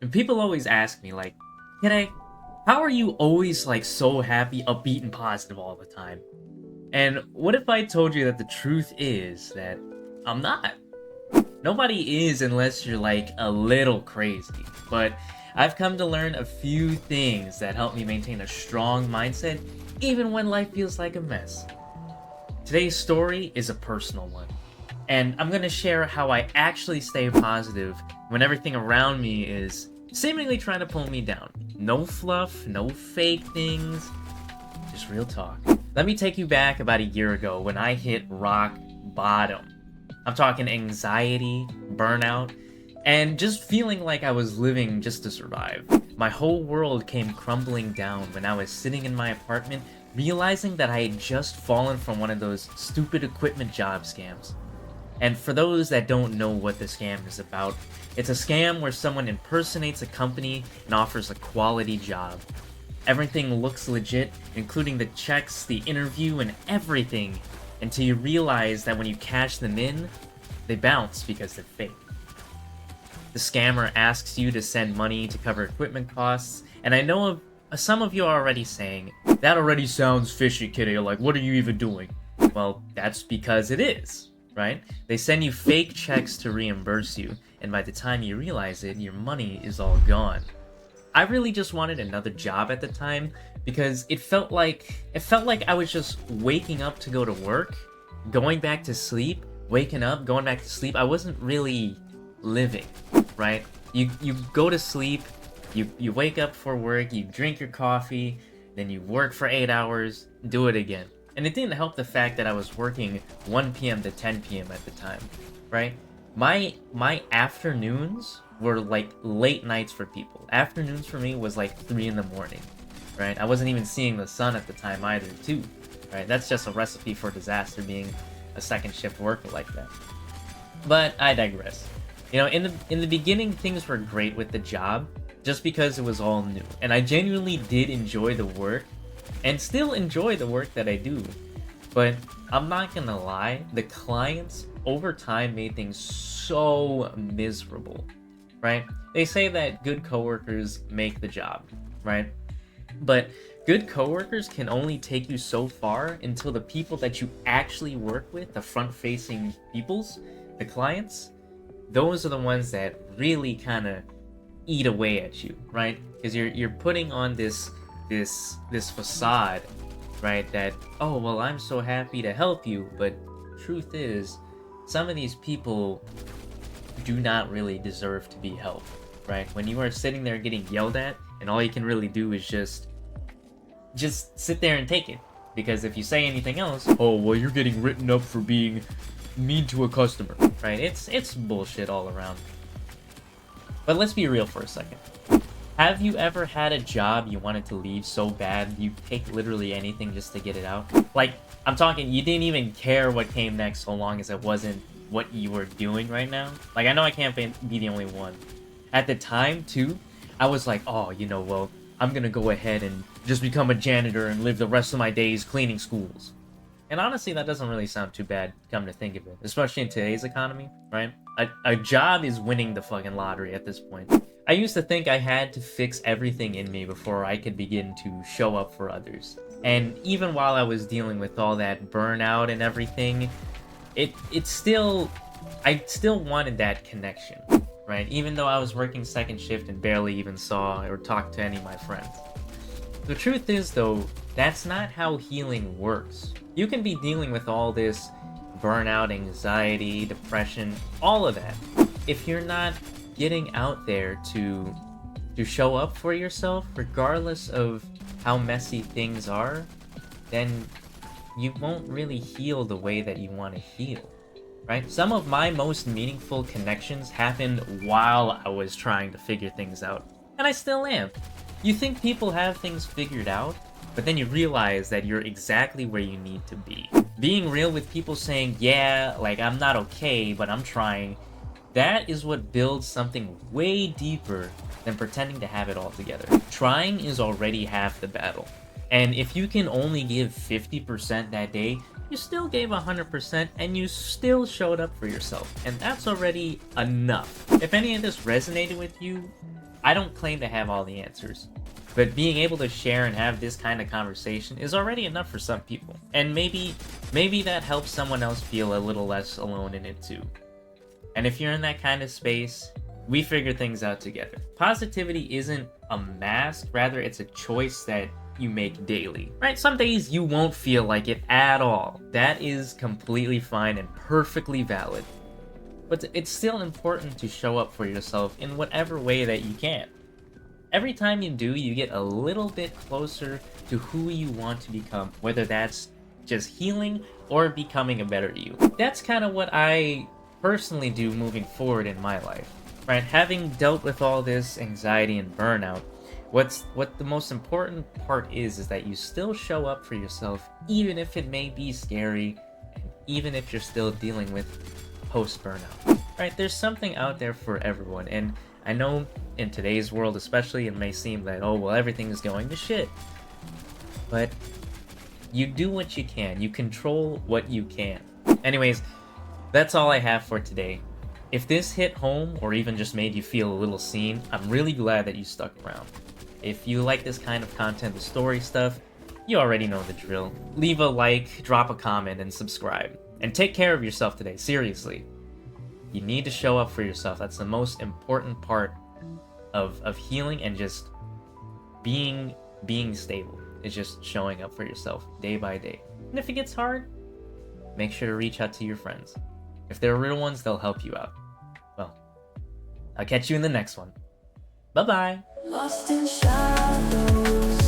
And people always ask me, like, Kitteh, how are you always, like, so happy, upbeat, and positive all the time? And what if I told you that the truth is that I'm not? Nobody is unless you're, like, a little crazy. But I've come to learn a few things that help me maintain a strong mindset, even when life feels like a mess. Today's story is a personal one, and I'm gonna share how I actually stay positive when everything around me is seemingly trying to pull me down. No fluff, no fake things, just real talk. Let me take you back about a year ago when I hit rock bottom. I'm talking anxiety, burnout, and just feeling like I was living just to survive. My whole world came crumbling down when I was sitting in my apartment, realizing that I had just fallen from one of those stupid equipment job scams. And for those that don't know what the scam is about, it's a scam where someone impersonates a company and offers a quality job. Everything looks legit, including the checks, the interview, and everything, until you realize that when you cash them in, they bounce because they're fake. The scammer asks you to send money to cover equipment costs, and I know some of you are already saying, that already sounds fishy, Kitteh, like what are you even doing? Well, that's because it is, right? They send you fake checks to reimburse you, and by the time you realize it, your money is all gone. I really just wanted another job at the time because it felt like I was just waking up to go to work, going back to sleep, waking up, going back to sleep. I wasn't really living, right? You go to sleep, you wake up for work, you drink your coffee, then you work for 8 hours, do it again. And it didn't help the fact that I was working 1 p.m. to 10 p.m. at the time, right? My afternoons were like late nights for people. Afternoons for me was like 3 in the morning, right? I wasn't even seeing the sun at the time either, too, right? That's just a recipe for disaster, being a second shift worker like that. But I digress. You know, in the beginning, things were great with the job, just because it was all new, and I genuinely did enjoy the work, and still enjoy the work that I do. But I'm not gonna lie, the clients over time made things so miserable, right? They say that good coworkers make the job, right? But good coworkers can only take you so far until the people that you actually work with, the front-facing peoples, the clients, those are the ones that really kind of eat away at you, right? Because you're putting on this facade, right? That, oh well, I'm so happy to help you, but truth is, some of these people do not really deserve to be helped, right? When you are sitting there getting yelled at, and all you can really do is just sit there and take it. Because if you say anything else, oh well, you're getting written up for being mean to a customer, right? It's bullshit all around. But let's be real for a second. Have you ever had a job you wanted to leave so bad you'd take literally anything just to get it out? Like, I'm talking, you didn't even care what came next so long as it wasn't what you were doing right now? Like, I know I can't be the only one. At the time, too, I was like, oh, you know, well, I'm gonna go ahead and just become a janitor and live the rest of my days cleaning schools. And honestly, that doesn't really sound too bad, come to think of it. Especially in today's economy, right? A job is winning the fucking lottery at this point. I used to think I had to fix everything in me before I could begin to show up for others. And even while I was dealing with all that burnout and everything, I still wanted that connection, right? Even though I was working second shift and barely even saw or talked to any of my friends. The truth is, though, that's not how healing works. You can be dealing with all this burnout, anxiety, depression, all of that. If you're not getting out there to show up for yourself, regardless of how messy things are, then you won't really heal the way that you want to heal, right? Some of my most meaningful connections happened while I was trying to figure things out, and I still am. You think people have things figured out, but then you realize that you're exactly where you need to be. Being real with people saying, yeah, like, I'm not okay, but I'm trying, that is what builds something way deeper than pretending to have it all together. Trying is already half the battle. And if you can only give 50% that day, you still gave 100% and you still showed up for yourself. And that's already enough. If any of this resonated with you, I don't claim to have all the answers, but being able to share and have this kind of conversation is already enough for some people. And maybe that helps someone else feel a little less alone in it too. And if you're in that kind of space, we figure things out together. Positivity isn't a mask, rather it's a choice that you make daily, right? Some days you won't feel like it at all. That is completely fine and perfectly valid. But it's still important to show up for yourself in whatever way that you can. Every time you do, you get a little bit closer to who you want to become, whether that's just healing or becoming a better you. That's kind of what I personally do moving forward in my life, right? Having dealt with all this anxiety and burnout, what the most important part is that you still show up for yourself, even if it may be scary, and even if you're still dealing with post-burnout, right? There's something out there for everyone, and I know in today's world especially, it may seem that, oh, well, everything is going to shit. But you do what you can. You control what you can. Anyways, that's all I have for today. If this hit home or even just made you feel a little seen, I'm really glad that you stuck around. If you like this kind of content, the story stuff, you already know the drill. Leave a like, drop a comment, and subscribe. And take care of yourself today, seriously. You need to show up for yourself. That's the most important part of healing and just being stable. Is just showing up for yourself day by day. And if it gets hard, make sure to reach out to your friends. If they're real ones, they'll help you out. Well, I'll catch you in the next one. Bye-bye. Lost in shadows.